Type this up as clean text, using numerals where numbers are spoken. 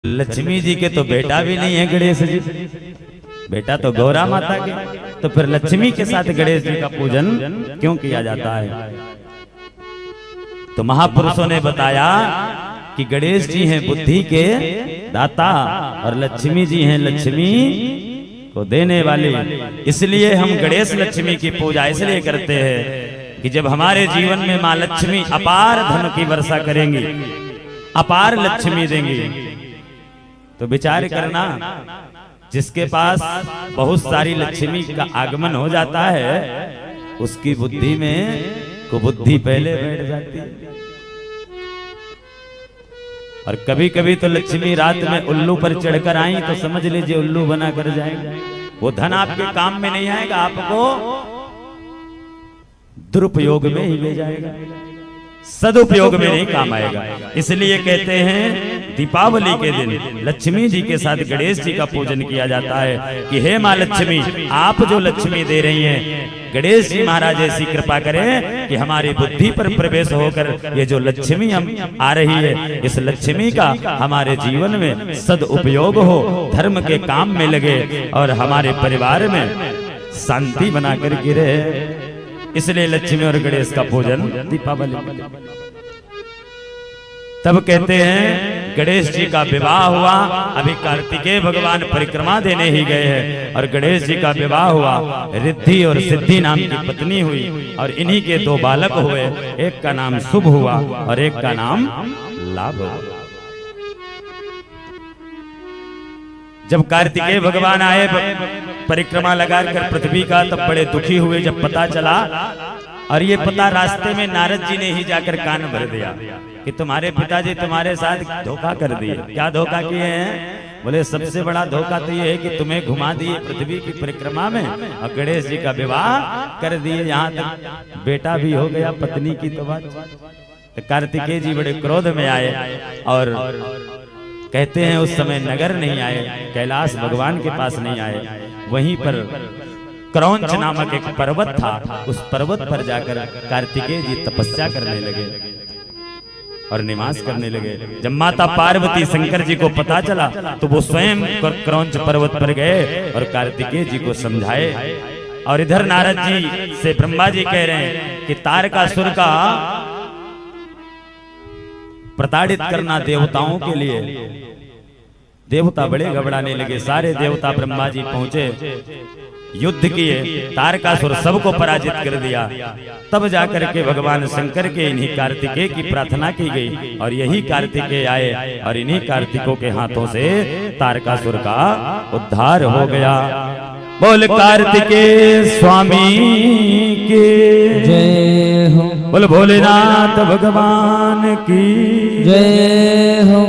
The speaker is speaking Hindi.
लक्ष्मी जी के तो बेटा भी नहीं है गणेश जी, बेटा तो गौरा माता के, तो फिर लक्ष्मी के साथ गणेश जी का पूजन क्यों किया जाता है? तो महापुरुषों ने बताया कि गणेश जी हैं बुद्धि के दाता और लक्ष्मी जी हैं लक्ष्मी को देने वाले। इसलिए हम गणेश लक्ष्मी की पूजा इसलिए करते हैं कि जब हमारे जीवन में माँ लक्ष्मी अपार धन की वर्षा करेंगी, अपार लक्ष्मी देंगी, तो विचार करना जिसके पास बहुत सारी लक्ष्मी का आगमन हो जाता है उसकी बुद्धि में कुबुद्धि पहले बैठ जाती है। और कभी कभी तो लक्ष्मी रात में उल्लू पर चढ़कर आई तो समझ लीजिए उल्लू बना कर जाएगा। वो धन आपके काम में नहीं आएगा, आपको दुरुपयोग में ही ले जाएगा, सदुपयोग में नहीं काम आएगा। इसलिए कहते हैं दीपावली के दिन लक्ष्मी जी के साथ गणेश जी का पूजन किया जाता है कि हे माँ लक्ष्मी, आप जो लक्ष्मी दे रही हैं, गणेश जी महाराज ऐसी कृपा करें कि हमारी बुद्धि पर प्रवेश होकर ये जो लक्ष्मी हम आ रही है, इस लक्ष्मी का हमारे जीवन में सदुपयोग हो, धर्म के काम में लगे और हमारे परिवार में शांति बना कर गिरे। इसलिए लक्ष्मी और गणेश का पूजन दीपावली। तब कहते हैं गणेश जी का विवाह हुआ, अभी कार्तिकेय भगवान परिक्रमा देने ही गए हैं और गणेश जी का विवाह हुआ, रिद्धि और सिद्धि नाम की पत्नी हुई और इन्हीं के दो बालक हुए, एक का नाम शुभ हुआ और एक का नाम लाभ हुआ। जब कार्तिकेय भगवान आए परिक्रमा लगाकर पृथ्वी का, तब बड़े दुखी हुए जब पता चला, और ये पता रास्ते में नारद जी ने ही जाकर कान भर दिया कि तुम्हारे पिताजी तुम्हारे साथ धोखा कर दिए। क्या धोखा किए हैं? बोले सबसे बड़ा धोखा तो ये है कि तुम्हें घुमा दिए पृथ्वी की परिक्रमा में और गणेश जी का विवाह कर दिए, यहाँ तक बेटा भी हो गया, पत्नी की तो बात। तो कार्तिकेय जी बड़े क्रोध में आए और कहते हैं उस समय नगर नहीं आए, कैलाश भगवान के पास नहीं आए, वहीं पर क्रौंच नामक एक पर्वत था, उस पर्वत पर जाकर कार्तिकेय जी तपस्या करने लगे और निवास करने लगे। जब माता पार्वती शंकर जी को पता चला तो वो स्वयं क्रौंच पर्वत पर गए और कार्तिकेय जी को समझाए। और इधर नारद जी से ब्रह्मा जी कह रहे हैं कि तारकासुर का प्रताड़ित करना देवताओं के लिए। देवता बड़े घबराने लगे, सारे देवता ब्रह्मा जी पहुंचे, युद्ध किए, तारकासुर सबको पराजित कर दिया। तब जाकर के भगवान शंकर के इन्हीं कार्तिकेय की प्रार्थना की गई और यही कार्तिकेय आए और इन्हीं कार्तिकों के हाथों से तारकासुर का उद्धार हो गया। बोल कार्तिकेय स्वामी के जय हो, बोल भोलेनाथ भगवान की जय हो।